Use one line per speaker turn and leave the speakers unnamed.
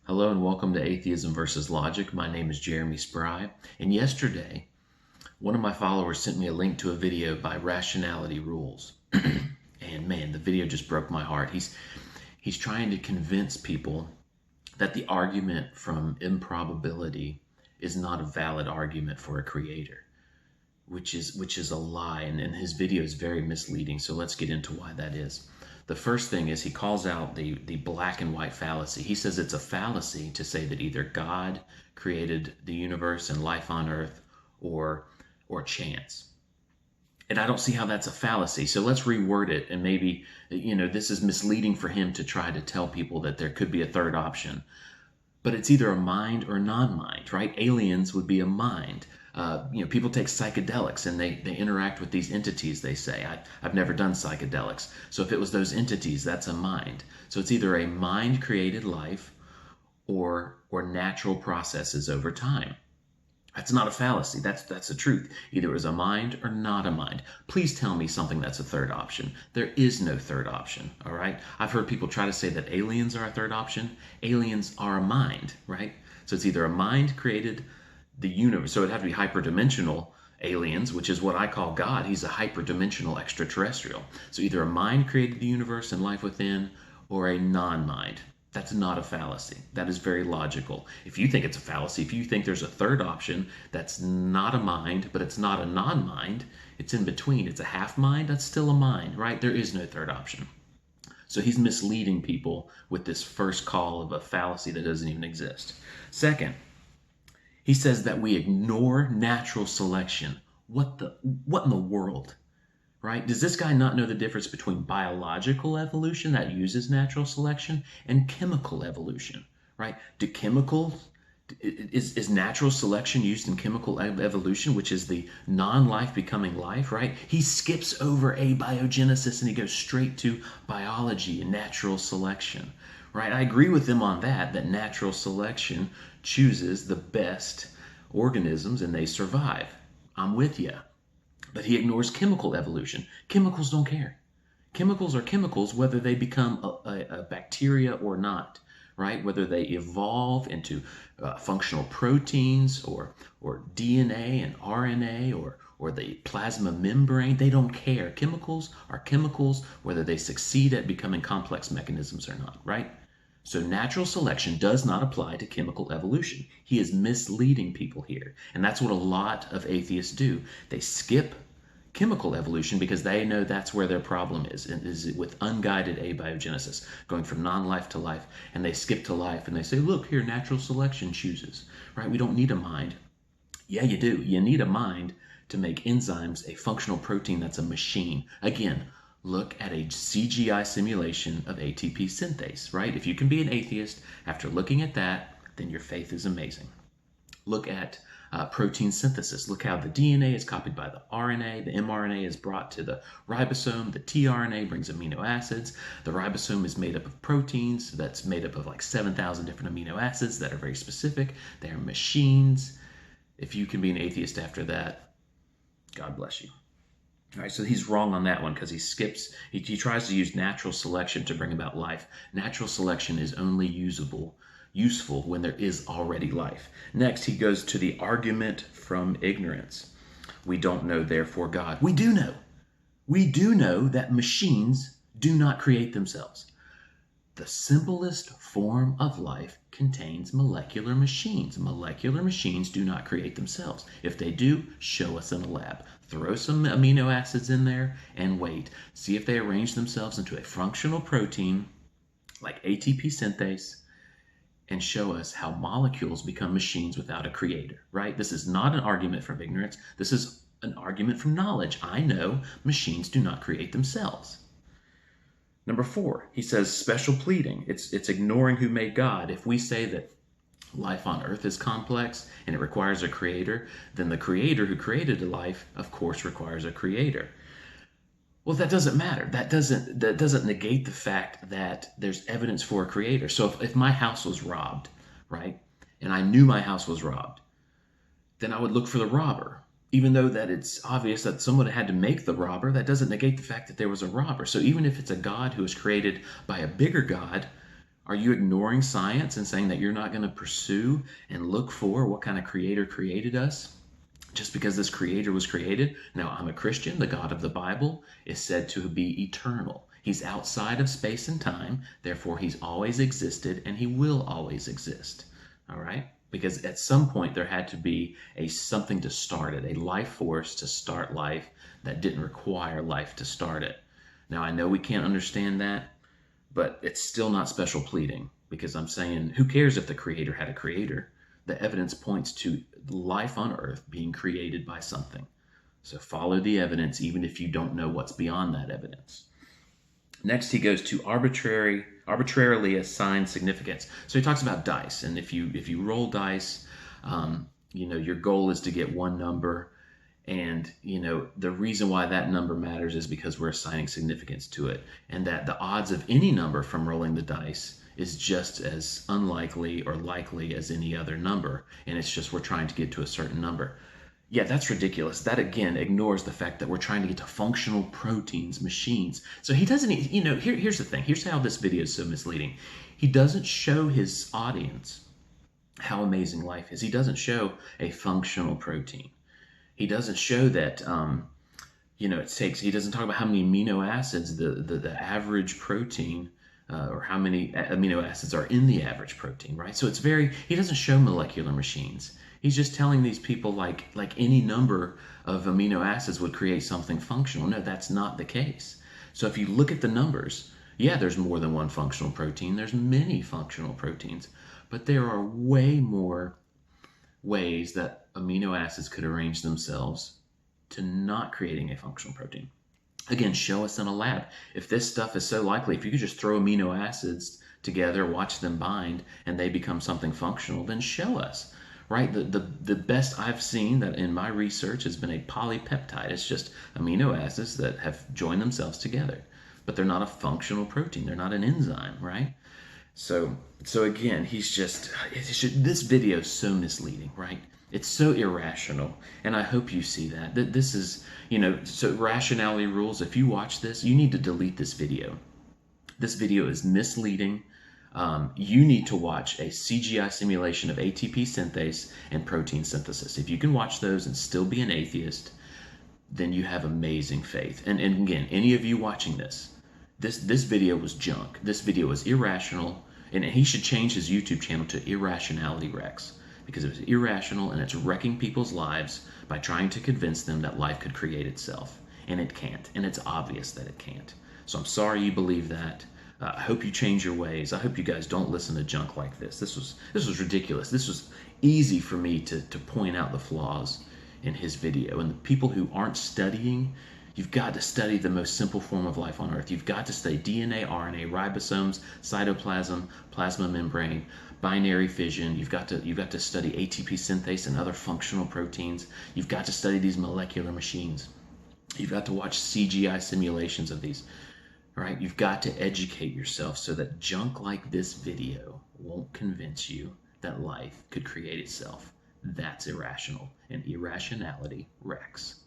Hello and welcome to Atheism versus Logic. My name is Jeremy Spry, and yesterday one of my followers sent me a link to a video by Rationality Rules. And man, the video just broke my heart. He's trying to convince people that the argument from improbability is not a valid argument for a creator, which is a lie, and his video is very misleading. So let's get into why that is. The first thing is he calls out the black and white fallacy. He says it's a fallacy to say that either God created the universe and life on earth or chance. And I don't see how that's a fallacy. So let's reword it, and maybe, this is misleading for him to try to tell people that there could be a third option. But it's either a mind or non-mind, right? Aliens would be a mind. People take psychedelics and they interact with these entities, they say. I've never done psychedelics. So if it was those entities, that's a mind. So it's either a mind-created life or natural processes over time. That's not a fallacy. That's the truth. Either it was a mind or not a mind. Please tell me something that's a third option. There is no third option, all right? I've heard people try to say that aliens are a third option. Aliens are a mind, right? So it's either a mind created the universe. So it'd have to be hyperdimensional aliens, which is what I call God. He's a hyperdimensional extraterrestrial. So either a mind created the universe and life within, or a non-mind. That's not a fallacy. That is very logical. If you think it's a fallacy, if you think there's a third option that's not a mind, but it's not a non-mind, it's in between, it's a half mind, that's still a mind, right? There is no third option. So he's misleading people with this first call of a fallacy that doesn't even exist. Second, he says that we ignore natural selection. What in the world? Right? Does this guy not know the difference between biological evolution that uses natural selection and chemical evolution? Right? Is natural selection used in chemical evolution, which is the non-life becoming life, right? He skips over abiogenesis and he goes straight to biology and natural selection, right? I agree with him on that natural selection chooses the best organisms and they survive. I'm with you. But he ignores chemical evolution. Chemicals don't care. Chemicals are chemicals whether they become a bacteria or not, right? Whether they evolve into functional proteins or DNA and RNA or the plasma membrane, they don't care. Chemicals are chemicals whether they succeed at becoming complex mechanisms or not, right? So natural selection does not apply to chemical evolution. He is misleading people here. And that's what a lot of atheists do. They skip chemical evolution because they know that's where their problem is with unguided abiogenesis, going from non-life to life. And they skip to life and they say, look, here, natural selection chooses, right? We don't need a mind. Yeah, you do. You need a mind to make enzymes a functional protein that's a machine. Again, look at a CGI simulation of ATP synthase, right? If you can be an atheist after looking at that, then your faith is amazing. Look at protein synthesis. Look how the DNA is copied by the RNA, the mRNA is brought to the ribosome, the tRNA brings amino acids, the ribosome is made up of proteins that's made up of like 7,000 different amino acids that are very specific. They are machines. If you can be an atheist after that, God bless you. All right, so he's wrong on that one because he tries to use natural selection to bring about life. Natural selection is only useful when there is already life. Next, he goes to the argument from ignorance. We don't know, therefore God. We do know. We do know that machines do not create themselves. The simplest form of life contains molecular machines. Molecular machines do not create themselves. If they do, show us in a lab. Throw some amino acids in there and wait. See if they arrange themselves into a functional protein like ATP synthase and show us how molecules become machines without a creator, right? This is not an argument from ignorance. This is an argument from knowledge. I know machines do not create themselves. Number 4, he says special pleading. It's ignoring who made God. If we say that life on earth is complex and it requires a creator, then the creator who created life, of course, requires a creator. Well, that doesn't matter. That doesn't negate the fact that there's evidence for a creator. So if my house was robbed, right, and I knew my house was robbed, then I would look for the robber. Even though that it's obvious that someone had to make the robber, that doesn't negate the fact that there was a robber. So even if it's a God who was created by a bigger God, Are you ignoring science and saying that you're not going to pursue and look for what kind of creator created us? Just because this creator was created. Now, I'm a Christian. The God of the Bible is said to be eternal. He's outside of space and time. Therefore, he's always existed and he will always exist. All right? Because at some point there had to be something to start it, a life force to start life that didn't require life to start it. Now, I know we can't understand that, but it's still not special pleading, because I'm saying, who cares if the creator had a creator? The evidence points to life on earth being created by something. So follow the evidence, even if you don't know what's beyond that evidence. Next, he goes to arbitrarily assigned significance. So he talks about dice, and if you roll dice, your goal is to get one number, and the reason why that number matters is because we're assigning significance to it, and that the odds of any number from rolling the dice is just as unlikely or likely as any other number, and it's just we're trying to get to a certain number. Yeah, that's ridiculous. That again ignores the fact that we're trying to get to functional proteins, machines. So he doesn't, here's the thing. Here's how this video is so misleading. He doesn't show his audience how amazing life is. He doesn't show a functional protein. He doesn't show that, he doesn't talk about how many amino acids the average protein, or how many amino acids are in the average protein, right? So he doesn't show molecular machines. He's just telling these people like any number of amino acids would create something functional. No, that's not the case. So if you look at the numbers, yeah, there's more than one functional protein. There's many functional proteins, but there are way more ways that amino acids could arrange themselves to not creating a functional protein. Again, show us in a lab. If this stuff is so likely, if you could just throw amino acids together, watch them bind, and they become something functional, then show us. Right? The best I've seen that in my research has been a polypeptide. It's just amino acids that have joined themselves together, but they're not a functional protein. They're not an enzyme, right? So again, this video is so misleading, right? It's so irrational, and I hope you see that. This is, so rationality rules. If you watch this, you need to delete this video. This video is misleading. You need to watch a CGI simulation of ATP synthase and protein synthesis. If you can watch those and still be an atheist, then you have amazing faith. And again, any of you watching this video was junk. This video was irrational, and he should change his YouTube channel to Irrationality Rex, because it was irrational and it's wrecking people's lives by trying to convince them that life could create itself. And it can't, and it's obvious that it can't. So I'm sorry you believe that. I hope you change your ways. I hope you guys don't listen to junk like this. This was ridiculous. This was easy for me to point out the flaws in his video. And the people who aren't studying, you've got to study the most simple form of life on Earth. You've got to study DNA, RNA, ribosomes, cytoplasm, plasma membrane, binary fission. You've got to study ATP synthase and other functional proteins. You've got to study these molecular machines. You've got to watch CGI simulations of these. Right? You've got to educate yourself so that junk like this video won't convince you that life could create itself. That's irrational, and irrationality wrecks.